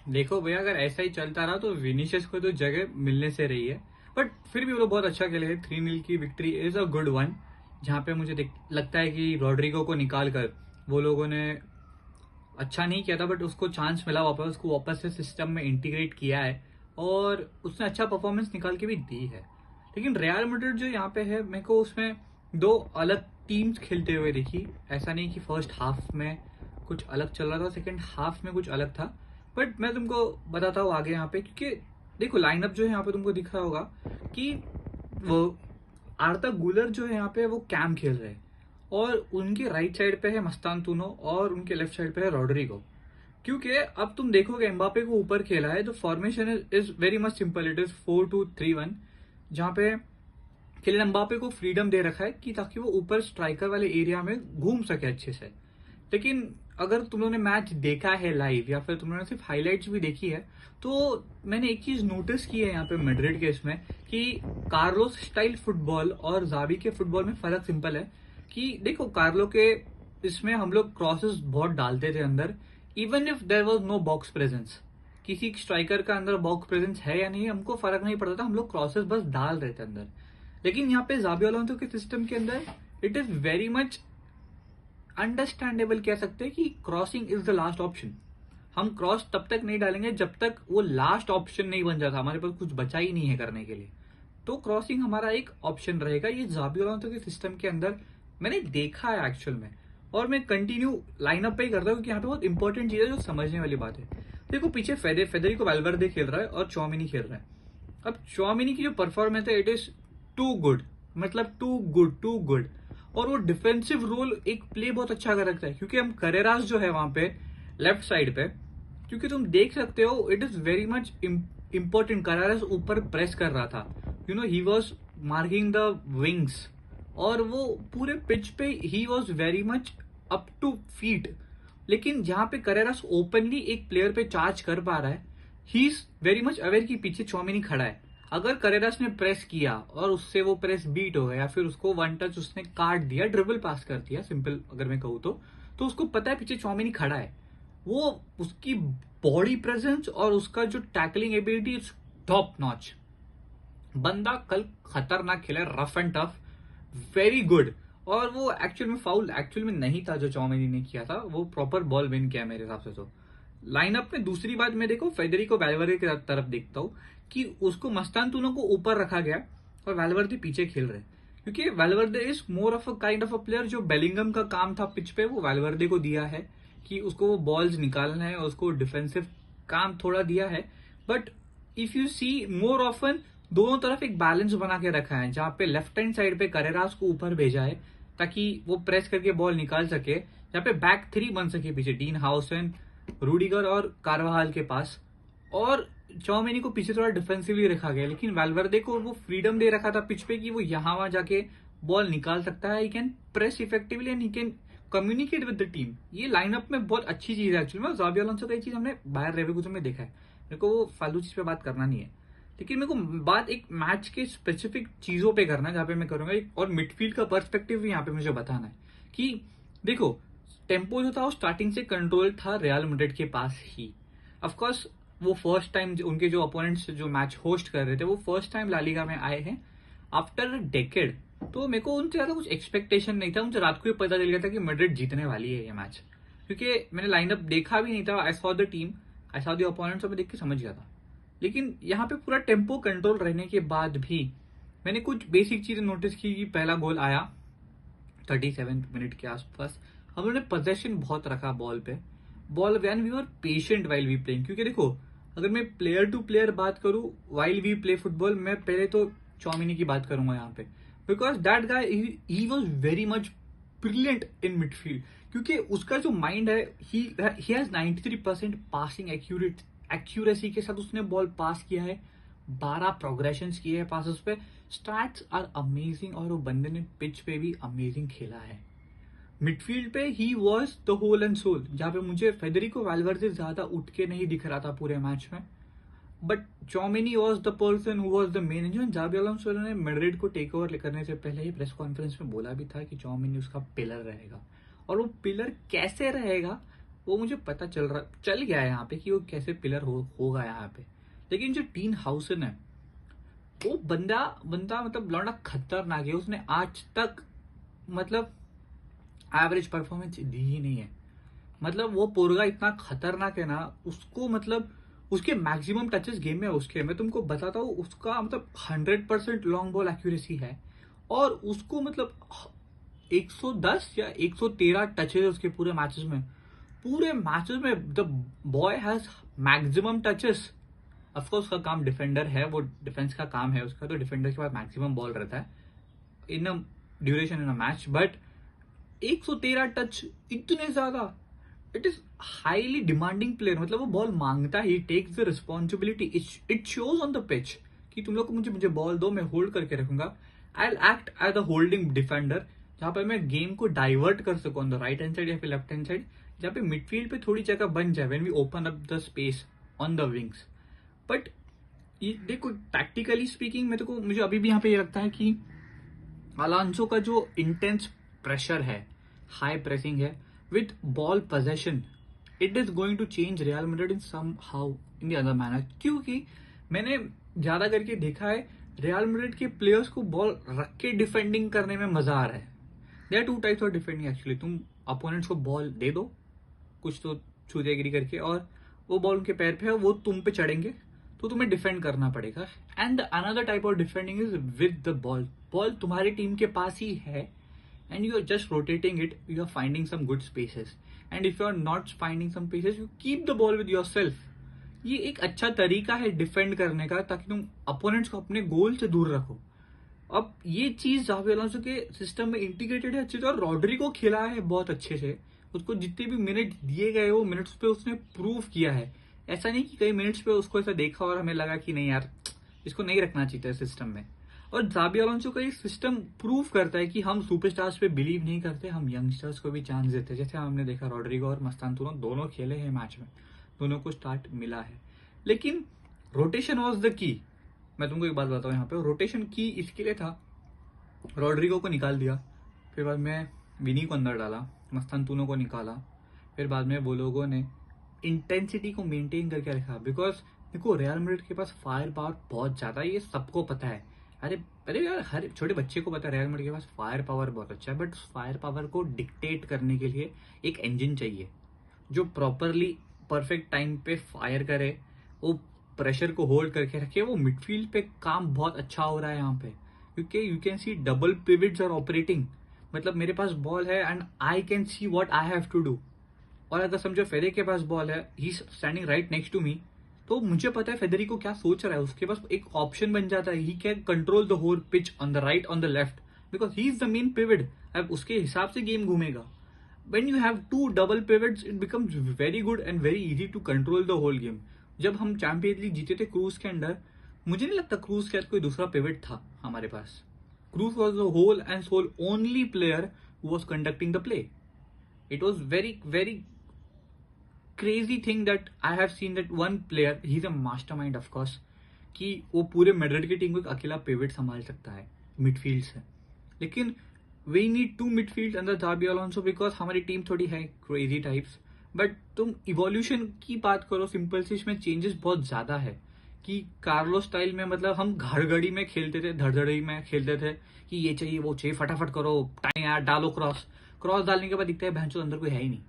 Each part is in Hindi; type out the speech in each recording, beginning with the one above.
देखो भैया, अगर ऐसा ही चलता रहा तो विनीशियस को तो जगह मिलने से रही है। बट फिर भी वो लोग बहुत अच्छा खेले हैं। 3-0 की victory is a good one. जहां पे मुझे लगता है कि रॉड्रिगो को निकाल कर वो लोगों ने अच्छा नहीं किया था, बट उसको चांस मिला वापस, उसको वापस से सिस्टम में इंटीग्रेट किया है और उसने अच्छा परफॉर्मेंस निकाल के भी दी है। लेकिन रियल मैड्रिड जो यहाँ पे है, मेरे को उसमें दो अलग टीम्स खेलते हुए दिखी। ऐसा नहीं कि फर्स्ट हाफ में कुछ अलग चल रहा था, सेकंड हाफ में कुछ अलग था। बट मैं तुमको बताता हूँ आगे यहाँ पे, क्योंकि देखो लाइनअप जो है यहाँ पे तुमको दिख रहा होगा कि वो आर्ता गुलर जो है यहाँ पे वो कैम खेल रहे हैं, और उनके राइट साइड पे है मस्तान तूनो और उनके लेफ्ट साइड पे है रॉड्रिगो। क्योंकि अब तुम देखोगे एम्बापे को ऊपर खेला है तो formation is very much simple, it is 4-2-3-1, जहां पे किलियन एम्बापे को फ्रीडम दे रखा है कि ताकि वो ऊपर स्ट्राइकर वाले एरिया में घूम सके अच्छे से। लेकिन अगर तुम लोगों ने मैच देखा है लाइव या फिर तुम लोगों ने सिर्फ हाइलाइट्स भी देखी है, तो मैंने एक चीज नोटिस की है यहाँ पे मैड्रिड के इसमें कि कार्लोस स्टाइल फुटबॉल और जावी के फुटबॉल में फर्क सिंपल है। कि देखो कार्लो के इसमें हम लोग क्रॉसेस बहुत डालते थे अंदर, even if there was no box presence. किसी स्ट्राइकर का अंदर बॉक्स प्रेजेंस है या नहीं हमको फर्क नहीं पड़ता था, हम लोग क्रॉसेस बस डाल रहे थे अंदर। लेकिन यहाँ पे जावी अलोंसो के सिस्टम के अंदर it is very much understandable कह सकते हैं कि crossing is the last option. हम क्रॉस तब तक नहीं डालेंगे जब तक वो लास्ट ऑप्शन नहीं बन जाता, हमारे पास कुछ बचा ही नहीं है करने के लिए। तो क्रॉसिंग हमारा एक ऑप्शन रहेगा। ये जावी अलोंसो के सिस्टम के अंदर मैंने देखा है एक्चुअल में, और मैं कंटिन्यू लाइनअप पे ही करता हूँ क्योंकि यहाँ पे बहुत इंपॉर्टेंट चीज है जो समझने वाली बात है। देखो पीछे फेदेरिको वैल्वर्दे खेल रहा है और चौमिनी खेल रहा है। अब चौमिनी की जो परफॉर्मेंस है इट इज टू गुड, मतलब टू गुड। और वो डिफेंसिव रोल एक प्ले बहुत अच्छा कर रखता है, क्योंकि हम करेरास जो है वहां पे लेफ्ट साइड पे, क्योंकि तुम देख सकते हो it is very much important. Carreras ऊपर प्रेस कर रहा था, you know he was marking the wings, और वो पूरे पिच पे he was very much up to feet. लेकिन जहां पे करेरास ओपनली एक प्लेयर पे चार्ज कर पा रहा है, he is very much aware कि पीछे चौमिनी खड़ा है। अगर करेरास ने प्रेस किया और उससे वो प्रेस बीट हो गया या फिर उसको वन टच उसने काट दिया, ड्रिबल पास कर दिया सिंपल अगर मैं कहूँ तो उसको पता है पीछे चौमिनी खड़ा है। वो उसकी बॉडी प्रेजेंस और उसका जो tackling ability is top notch. बंदा कल खतरनाक खेला, rough and tough, very good. और वो एक्चुअल में फाउल एक्चुअल में नहीं था जो चौमिनी ने किया था, वो प्रॉपर बॉल विन किया मेरे हिसाब से। तो लाइनअप में दूसरी बात मैं देखो फेदेरिको वैल्वर्दे की तरफ देखता हूँ कि उसको मस्तान तूनो को ऊपर रखा गया और वैल्वर्दे पीछे खेल रहे, क्योंकि Valverde is more of a kind of a player. जो बेलिंगम का काम था पिच पे वो वैल्वर्दे को दिया है कि उसको वो बॉल्स निकालना है और उसको डिफेंसिव काम थोड़ा दिया है। But if you see more often दोनों तरफ एक बैलेंस बना के रखा है, जहां पे लेफ्ट हैंड साइड पे करेरास को ऊपर भेजा है ताकि वो प्रेस करके बॉल निकाल सके, जहां पे बैक थ्री बन सके पीछे डीन हाउसन, रूडिगर और कारवाहाल के पास, और चौमिनी को पीछे थोड़ा डिफेंसिवली रखा गया। लेकिन वैल्वर्दे को वो फ्रीडम दे रखा था पिच पे कि वो यहां वहां जाके बॉल निकाल सकता है, he can press effectively and he can communicate with the team. ये लाइनअप में बहुत अच्छी चीज है एक्चुअली में। जावी अलोंसो का ये चीज हमने बायर लेवरकुसेन में देखा है। मेरे को वो फालतू चीज पे बात करना नहीं है, लेकिन मेरे को बात एक मैच के स्पेसिफिक चीजों पे करना है जहां पे मैं करूंगा और मिडफील्ड का पर्सपेक्टिव भी यहाँ पे मुझे बताना है कि देखो टेम्पो जो था वो स्टार्टिंग से कंट्रोल था रियल मैड्रिड के पास ही। ऑफकोर्स वो फर्स्ट टाइम उनके जो अपोनेंट्स जो मैच होस्ट कर रहे थे वो फर्स्ट टाइम ला लीगा में आए हैं आफ्टर डेकेड। तो मेरे को उनसे ज्यादा कुछ एक्सपेक्टेशन नहीं था। मुझे रात को ही पता चल गया था कि मैड्रिड जीतने वाली है ये मैच, क्योंकि मैंने लाइनअप देखा भी नहीं था। I saw the team, I saw the opponents, मैं देख के समझ गया था। लेकिन यहाँ पे पूरा टेम्पो कंट्रोल रहने के बाद भी मैंने कुछ बेसिक चीजें नोटिस की कि पहला गोल आया 37 मिनट के आसपास। हम लोगों ने पोजेशन बहुत रखा बॉल पे, ball when we were patient while we playing. क्योंकि देखो अगर मैं प्लेयर टू प्लेयर बात करूं वाइल वी प्ले फुटबॉल, मैं पहले तो चौमिनी की बात करूंगा यहाँ पे, because that guy he was very much brilliant in midfield. क्योंकि उसका जो माइंड है ही हैज 93% पासिंग एक्यूरेसी के साथ उसने बॉल पास किया है, 12 प्रोग्रेशन किए हैं पासेस पे। स्टैट्स आर अमेजिंग, और वो बंदे ने पिच पे भी अमेजिंग खेला है। मिडफील्ड पे he was the whole and soul, जहां पे मुझे फेदेरिको वैल्वर्दे ज्यादा उठ के नहीं दिख रहा था पूरे मैच में, but Tchouameni was the person who was the main engine. जावी अलोंसो ने मैड्रिड को टेक ओवर करने से पहले ही प्रेस कॉन्फ्रेंस में बोला भी था कि चौमिनी उसका पिलर रहेगा, और वो पिलर कैसे रहेगा वो मुझे पता चल गया है यहाँ पे कि वो कैसे पिलर होगा यहाँ पे। लेकिन जो डीन हाउसन है, वो बंदा बंदा मतलब लौंडा खतरनाक है। उसने आज तक मतलब एवरेज परफॉर्मेंस दी ही नहीं है। मतलब वो पोरगा इतना खतरनाक है ना, उसको मतलब उसके मैक्सिमम टचेस गेम में उसके, मैं तुमको बताता हूँ, उसका मतलब 100% लॉन्ग बॉल एक्यूरेसी है। और उसको मतलब 110 या 113 टचेस उसके पूरे मैचेस में the boy has maximum touches. Of course उसका काम डिफेंडर है, वो डिफेंस का काम है उसका, तो डिफेंडर के पास मैक्सिमम बॉल रहता है in a duration in a match. But 113 touch इतने ज्यादा, it is highly demanding player. मतलब वो बॉल मांगता है, takes the responsibility, it shows on the pitch कि तुम लोग को मुझे बॉल दो, मैं होल्ड करके रखूंगा। I will act as a holding defender, जहां पर मैं गेम को डाइवर्ट कर सकूं on the right hand side या फिर लेफ्ट हैंड साइड, जहां पे मिडफील्ड पे थोड़ी जगह बन जाए when we open up the space on the wings. But ये देखो, टैक्टिकली स्पीकिंग मुझे अभी भी यहाँ पे ये लगता है कि अलांसो का जो इंटेंस प्रेशर है, हाई प्रेसिंग है with ball possession, it is going to change Real Madrid in somehow in the other manner. क्योंकि मैंने ज्यादा करके देखा है रियल मैड्रिड के प्लेयर्स को बॉल रख के डिफेंडिंग करने में मजा आ रहा है। There are two types of defending actually. तुम अपोनेंट्स को बॉल दे दो कुछ तो छूतेगिरी करके, और वो बॉल उनके पैर पे है, वो तुम पे चढ़ेंगे तो तुम्हें डिफेंड करना पड़ेगा। And another type of defending is with the ball. Ball तुम्हारी टीम के पास ही है and you are just rotating it, you are finding some good spaces, and if you are not finding some spaces, you keep the ball with yourself. ये एक अच्छा तरीका है डिफेंड करने का, ताकि तुम अपोनेंट्स को अपने गोल से दूर रखो। अब ये चीज जावी अलोंसो के सिस्टम में इंटीग्रेटेड है अच्छे से, और रॉड्रिगो खेला है बहुत अच्छे से। उसको जितने भी मिनट दिए गए वो मिनट्स पे उसने प्रूव किया है। ऐसा नहीं कि कई मिनट्स पे उसको ऐसा देखा और हमें लगा कि नहीं यार, इसको नहीं रखना चाहिए था सिस्टम में। और जावी अलोंसो का ये सिस्टम प्रूव करता है कि हम सुपरस्टार्स पे बिलीव नहीं करते, हम यंगस्टर्स को भी चांस देते हैं। जैसे हमने देखा रॉड्रिगो और मस्तानतुनो दोनों खेले हैं मैच में, दोनों को स्टार्ट मिला है। लेकिन रोटेशन वॉज द की। मैं तुमको एक बात बताऊं, यहाँ पे रोटेशन की इसके लिए था, रॉड्रिगो को निकाल दिया, फिर बाद में विनी को अंदर डाला, मस्तानतुनो को निकाला, फिर बाद में वो लोगों ने इंटेंसिटी को मेंटेन करके रखा। बिकॉज देखो, रियल मैड्रिड के पास फायर पावर बहुत ज्यादा है, ये सबको पता है। अरे अरे यार, हर छोटे बच्चे को पता है रियल मैड्रिड के पास फायर पावर बहुत अच्छा है। बट उस फायर पावर को डिक्टेट करने के लिए एक इंजन चाहिए जो प्रॉपरली परफेक्ट टाइम पे फायर करे, वो प्रेशर को होल्ड करके रखे। वो मिडफील्ड पे काम बहुत अच्छा हो रहा है यहाँ पे, क्योंकि you can see double pivots are operating. मतलब मेरे पास बॉल है and I can see what I have to do. और अगर समझो फेदे के पास बॉल है, he standing right next to me, तो मुझे पता है फेदरिको क्या सोच रहा है। उसके पास एक ऑप्शन बन जाता है, he can control the whole pitch on the right on the left, because he is the main pivot. अब उसके हिसाब से गेम घूमेगा। when you have two double pivots, it becomes very good and very easy to control the whole game. जब हम चैंपियंस लीग जीते थे क्रूज के अंडर, मुझे नहीं लगता क्रूज के साथ कोई दूसरा पिवट था हमारे पास। Kroos was the whole and sole only player who was conducting the play. It was very very crazy thing that I have seen that one player, he is a mastermind of course, कि वो पूरे मैड्रिड की टीम को एक अकेला पिवट संभाल सकता है मिडफील्ड से। लेकिन वी नीड टू मिडफील्ड अंदर जावी अलोंसो, बिकॉज हमारी टीम थोड़ी है क्रेजी टाइप्स। बट तुम इवोल्यूशन की बात करो, सिंपल सी इसमें चेंजेस बहुत ज्यादा है। कि कार्लो स्टाइल में मतलब हम घड़गड़ी में खेलते थे, धड़धड़ी में खेलते थे कि ये चाहिए वो चाहिए, फटाफट करो, टाइम यार डालो, क्रॉस क्रॉस डालने के बाद दिखता है भैंसो अंदर कोई है ही नहीं,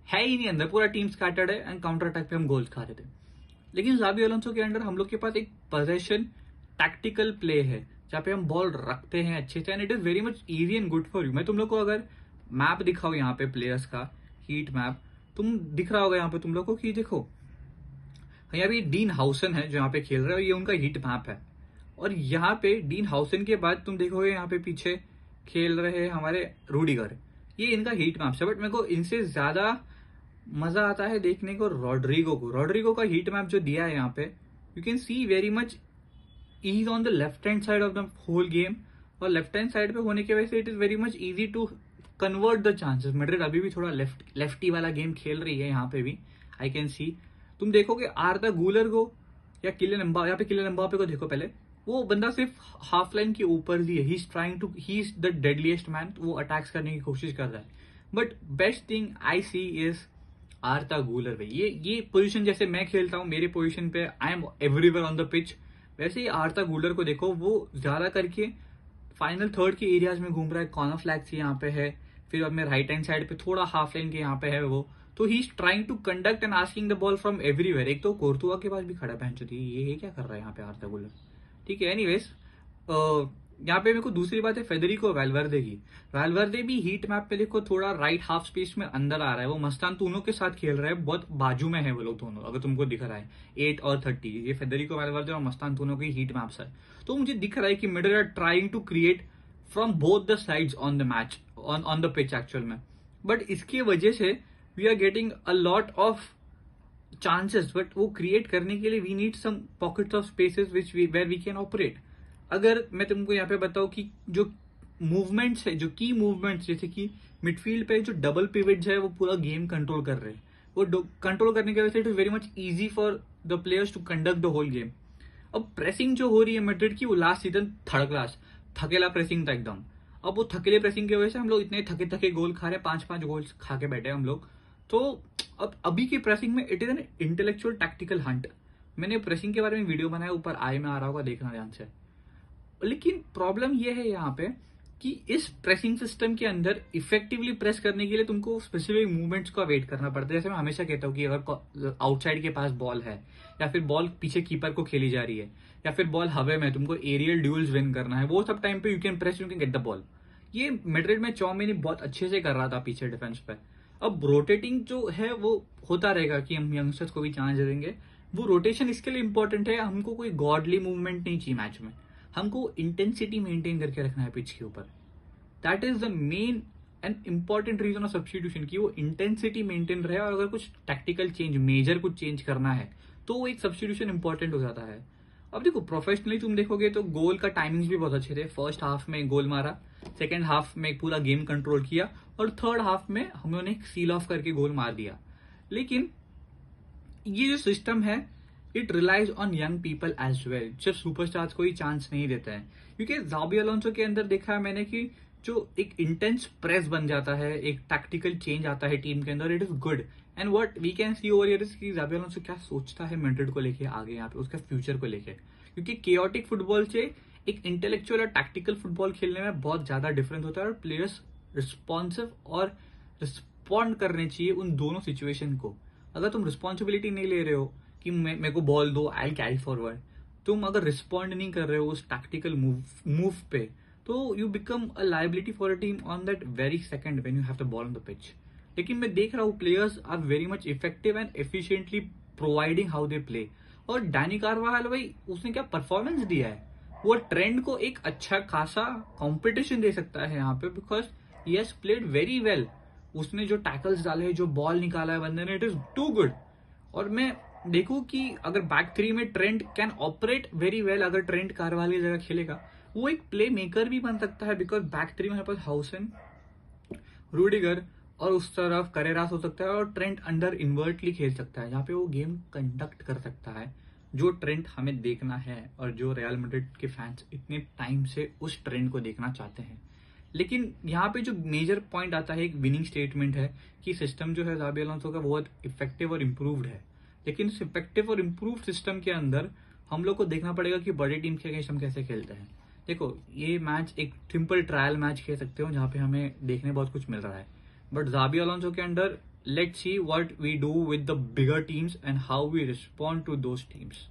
है ही नहीं अंदर, पूरा टीम स्कैटर्ड है एंड काउंटर अटैक पे हम गोल्स खा रहे थे। लेकिन जावी अलोंसो के अंडर हम लोग के पास एक पोजेशन टैक्टिकल प्ले है, जहाँ पे हम बॉल रखते हैं अच्छे से, and it is very much easy and good for you. मैं तुम लोग को अगर मैप दिखाऊं यहाँ पे प्लेयर्स का, हीट मैप, तुम दिख रहा होगा यहाँ पे तुम लोग को कि देखो यहाँ पे डीन हाउसन है जो यहाँ पे खेल रहा है, ये उनका हीट मैप है। और यहाँ पे डीन हाउसन के बाद तुम देखोगे यहाँ पे पीछे खेल रहे हैं हमारे रूडिगर, ये इनका हीट मैप है। बट मेरे को इनसे ज्यादा मजा आता है देखने को रॉड्रिगो का हीट मैप जो दिया है यहाँ पे, you can see very much he is on the left hand side of the whole game. और लेफ्ट हैंड साइड पे होने की वजह से it is very much easy to convert the chances. Madrid अभी भी थोड़ा लेफ्टी वाला गेम खेल रही है यहाँ पे भी, आई कैन सी। तुम देखोगे आर्दा गूलर को या यहाँ पे किलियन एम्बापे को देखो, पहले वो बंदा सिर्फ हाफ लाइन के ऊपर ही है, he is the deadliest man, वो अटैक्स करने की कोशिश कर रहा है। But best thing I see is Arda Guler भाई, ये पोजीशन जैसे मैं खेलता हूँ, मेरे पोजीशन पे I am everywhere on the pitch, वैसे ही आर्ता गूलर को देखो, वो ज्यादा करके फाइनल थर्ड के एरियाज में घूम रहा है। कॉर्नर फ्लैग्स यहाँ पे है, फिर अब मैं राइट हैंड साइड पे थोड़ा हाफ लाइन के यहाँ पे है वो, तो he is trying to conduct and asking the ball from everywhere. एक तो कोर्तुआ के पास भी खड़ा पहन चुकी है, ये क्या कर रहा है यहाँ पे आर्ता गूलर। ठीक है, एनीवेज यहाँ पे मेरे को दूसरी बात है फेडरिको वैल्वर्दे की। वैल्वर्दे भी हीट मैप पे देखो थोड़ा राइट हाफ स्पेस में अंदर आ रहा है, वो मस्तान तूनो के साथ खेल रहा है, बहुत बाजू में है वो लोग दोनों, अगर तुमको दिख रहा है 8 और 30, ये फेडरिको वैल्वर्दे और मस्तान तूनो की हीट मैप्स है। तो मुझे दिख रहा है कि middle are trying to create from both the sides on the match, on the pitch actual में, बट इसकी वजह से we are getting a lot of chances, but वो क्रिएट करने के लिए we need some pockets of spaces which where we can operate. अगर मैं तुमको यहाँ पे बताऊं कि जो मूवमेंट्स है, जो की मूवमेंट्स, जैसे कि मिडफील्ड पे जो डबल पिवट्स है वो पूरा गेम कंट्रोल कर रहे हैं, वो कंट्रोल करने की वजह से it is very much easy for the players to conduct the whole game. अब प्रेसिंग जो हो रही है मैड्रिड की, वो लास्ट सीजन थर्ड क्लास थकेला प्रेसिंग था एकदम। अब वो थकेले प्रेसिंग की वजह से हम लोग इतने थके थके गोल खा रहे हैं, 5-5 गोल खा के बैठे हम लोग। तो अब अभी की प्रेसिंग में it is an intellectual tactical Hunt. मैंने प्रेसिंग के बारे में वीडियो बनाया, ऊपर आई में आ रहा होगा, देखना ध्यान से। लेकिन प्रॉब्लम यह है यहाँ पे कि इस प्रेसिंग सिस्टम के अंदर इफेक्टिवली प्रेस करने के लिए तुमको स्पेसिफिक मूवमेंट्स का वेट करना पड़ता है। जैसे मैं हमेशा कहता हूँ कि अगर आउटसाइड के पास बॉल है, या फिर बॉल पीछे कीपर को खेली जा रही है, या फिर बॉल हवे में, तुमको एरियल ड्यूल्स विन करना है, वो सब टाइम पे you can press, you can get the ball. ये मैड्रिड में चौमिनी बहुत अच्छे से कर रहा था पीछे डिफेंस पे। अब रोटेटिंग जो है वो होता रहेगा कि हम यंगस्टर्स को भी चांस दे देंगे। वो रोटेशन इसके लिए इंपॉर्टेंट है, हमको कोई गॉडली मूवमेंट नहीं चाहिए मैच में, हमको इंटेंसिटी मेंटेन करके रखना है पिच के ऊपर। That is the main and important reason of substitution, की वो इंटेंसिटी मेंटेन रहे। और अगर कुछ टैक्टिकल चेंज, मेजर कुछ चेंज करना है, तो वो एक सब्स्टिट्यूशन इंपॉर्टेंट हो जाता है। अब देखो प्रोफेशनली तुम देखोगे तो गोल का टाइमिंग्स भी बहुत अच्छे थे। फर्स्ट हाफ में गोल मारा, सेकेंड हाफ में पूरा गेम कंट्रोल किया, और थर्ड हाफ में हम लोगों ने सील ऑफ करके गोल मार दिया। लेकिन ये जो सिस्टम है, it relies on young people as well, सिर्फ सुपरस्टार्स को ही चांस नहीं देता है। क्योंकि ज़ाबी अलोंसो के अंदर देखा है मैंने कि जो एक इंटेंस प्रेस बन जाता है, एक टैक्टिकल चेंज आता है टीम के अंदर, it is good. And what we can see over here is कि ज़ाबी अलोंसो क्या सोचता है मैड्रिड को लेके आगे, यहाँ पे उसका फ्यूचर को लेके। क्योंकि केओटिक फुटबॉल से एक इंटेलेक्चुअल और टैक्टिकल फुटबॉल खेलने में बहुत ज्यादा डिफरेंस होता है, और प्लेयर्स रिस्पॉन्सिव और रिस्पॉन्ड करने चाहिए उन दोनों सिचुएशन को। अगर तुम रिस्पॉन्सिबिलिटी नहीं ले रहे हो कि मेरे को बॉल दो, आई कैरी फॉरवर्ड, तुम अगर रिस्पॉन्ड नहीं कर रहे हो उस टैक्टिकल मूव पे, तो you become a liability for a team on that very second when you have the ball on the pitch. लेकिन मैं देख रहा हूँ players are very much effective and efficiently providing how they play. और डैनी कार्वाहाल भाई, उसने क्या परफॉर्मेंस दिया है, वो ट्रेंड को एक अच्छा खासा कंपटीशन दे सकता है यहाँ पे, because he has played very well. उसने जो टैकल्स डाले, जो बॉल निकाला है बंदे ने, इट इज टू गुड। और मैं देखूं कि अगर बैक थ्री में trend can operate very well, अगर ट्रेंड कार्वाहाल की जगह खेलेगा, वो एक प्ले मेकर भी बन सकता है। बिकॉज बैक थ्री में हमारे पास हाउसन, रूडिगर और उस तरफ करेरास हो सकता है, और ट्रेंड अंडर इन्वर्टली खेल सकता है, जहाँ पे वो गेम कंडक्ट कर सकता है, जो ट्रेंड हमें देखना है और जो रियल मैड्रिड के फैंस इतने टाइम से उस ट्रेंड को देखना चाहते हैं। लेकिन यहाँ पे जो मेजर पॉइंट आता है, एक विनिंग स्टेटमेंट है कि सिस्टम जो है ज़ाबी अलोंसो का बहुत इफेक्टिव और इम्प्रूव्ड है। लेकिन इस इफेक्टिव और इम्प्रूव्ड सिस्टम के अंदर हम लोग को देखना पड़ेगा कि बड़ी टीम के अगेंस्ट हम कैसे खेलते हैं। देखो, ये मैच एक सिंपल ट्रायल मैच खेल सकते हो, जहाँ पे हमें देखने बहुत कुछ मिल रहा है, बट ज़ाबी अलोंसो के अंदर let's see what we do with the bigger teams and how we respond to those teams.